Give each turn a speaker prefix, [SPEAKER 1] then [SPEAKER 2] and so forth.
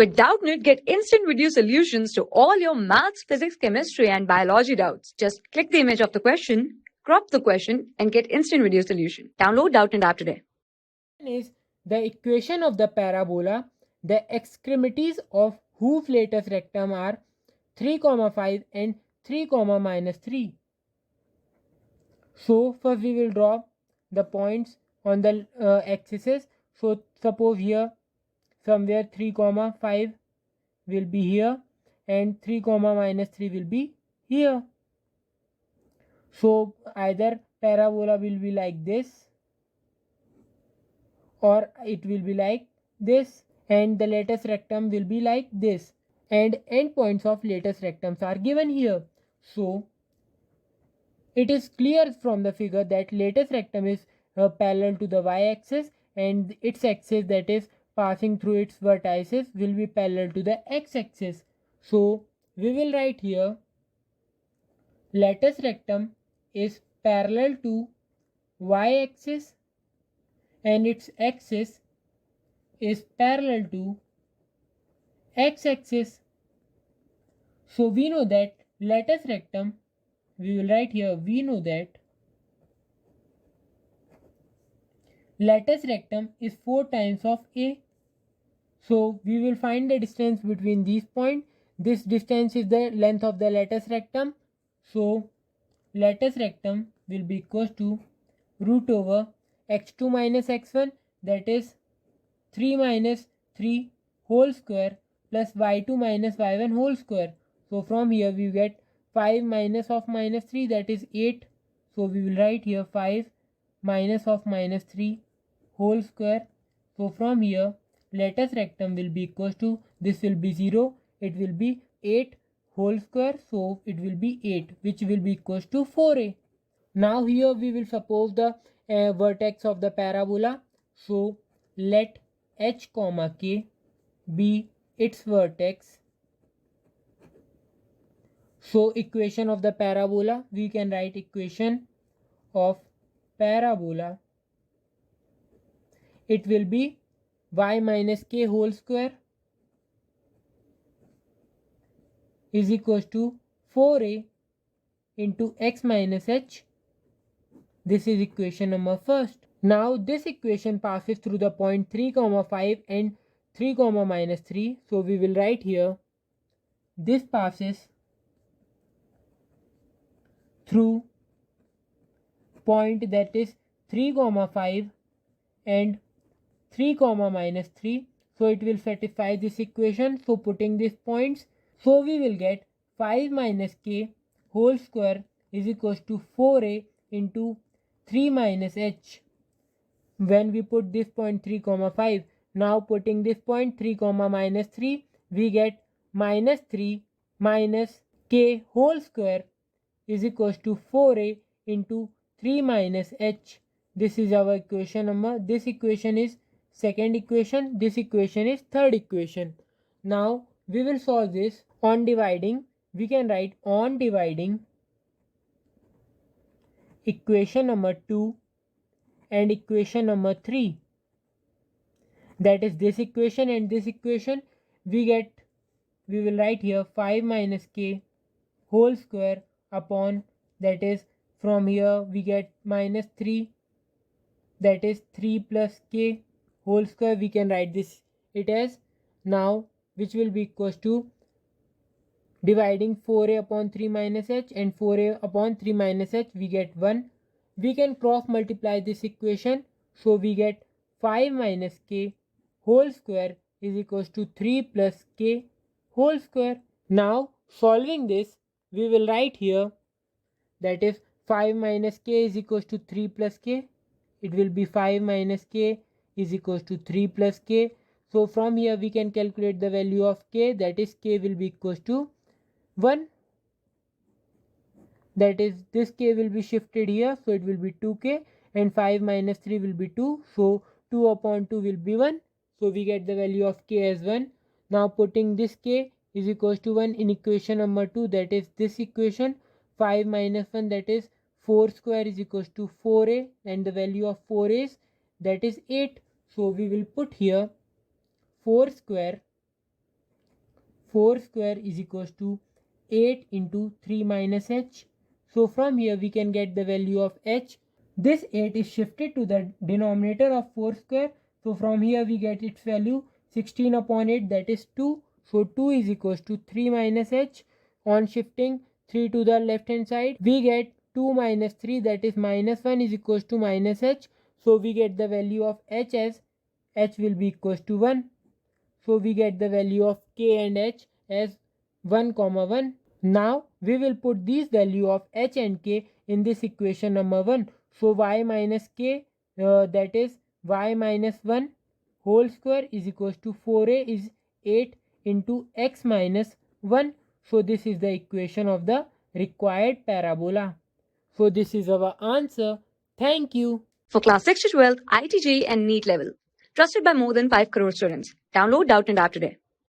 [SPEAKER 1] With Doubtnut, get instant video solutions to all your maths, physics, chemistry, and biology doubts. Just click the image of the question, crop the question, and get instant video solution. Download Doubtnut app today.
[SPEAKER 2] Is the equation of the parabola. The extremities of whose latus rectum are 3, 5 and 3, minus 3. So first we will draw the points on the axes. So suppose here somewhere 3, 5 will be here and 3, minus 3 will be here. So either parabola will be like this or it will be like this, and the latus rectum will be like this, and endpoints of latus rectums are given here. So it is clear from the figure that latus rectum is parallel to the y-axis, and its axis that is passing through its vertices will be parallel to the x-axis. So we will write here latus rectum is parallel to y-axis and its axis is parallel to x-axis. So we know that latus rectum, we will write here, we know that latus rectum is 4 times of A. So we will find the distance between these points. This distance is the length of the latus rectum. So latus rectum will be equals to root over x2 minus x1, that is 3 minus 3 whole square plus y2 minus y1 whole square. So from here we get 5 minus of minus 3, that is 8. So we will write here 5 minus of minus 3 whole square. So from here latus rectum will be equals to, this will be 0, it will be 8 whole square, so it will be 8, which will be equals to 4a. Now here we will suppose the vertex of the parabola. So let h comma k be its vertex. So equation of the parabola, we can write equation of parabola. It will be y minus k whole square is equals to 4a into x minus h. This is equation number first. Now this equation passes through the point 3, 5 and 3, minus 3. So we will write here, this passes through point that is 3, 5 and 3, minus 3. So it will satisfy this equation. So putting these points, so we will get 5 minus k whole square is equals to 4a into 3 minus h. When we put this point 3, 5, now putting this point 3, minus 3, we get minus 3 minus k whole square is equals to 4a into 3 minus h. This is our equation number. This equation is second equation. This equation is third equation. Now we will solve this on dividing. We can write on dividing equation number 2 and equation number 3, that is this equation and this equation, we will write here 5 minus k whole square upon, that is from here we get minus 3, that is 3 plus k whole square. We can write this it as now, which will be equals to dividing 4a upon 3 minus h and 4a upon 3 minus h, we get 1. We can cross multiply this equation, so we get 5 minus k whole square is equals to 3 plus k whole square. Now solving this, we will write here, that is 5 minus k is equals to 3 plus k. It will be 5 minus k is equals to 3 plus k. So from here we can calculate the value of k, that is k will be equals to 1. That is, this k will be shifted here, so it will be 2k, and 5 minus 3 will be 2, so 2 upon 2 will be 1. So we get the value of k as 1. Now putting this k is equals to 1 in equation number 2, that is this equation, 5 minus 1, that is 4 square is equals to 4a, and the value of 4 is, that is 8. So we will put here 4 square 4 square is equals to 8 into 3 minus h. So from here we can get the value of h. This 8 is shifted to the denominator of 4 square. So from here we get its value 16 upon 8, that is 2. So 2 is equals to 3 minus h. On shifting 3 to the left hand side, we get 2 minus 3, that is minus 1 is equals to minus h. So we get the value of h as h will be equals to 1. So we get the value of k and h as 1, 1. Now we will put these value of h and k in this equation number 1. So y minus k, that is y minus 1 whole square is equals to 4a is 8 into x minus 1. So this is the equation of the required parabola. So this is our answer. Thank you.
[SPEAKER 1] For class 6 to 12, IIT JEE and NEET level. Trusted by more than 5 crore students. Download Doubtnut App today.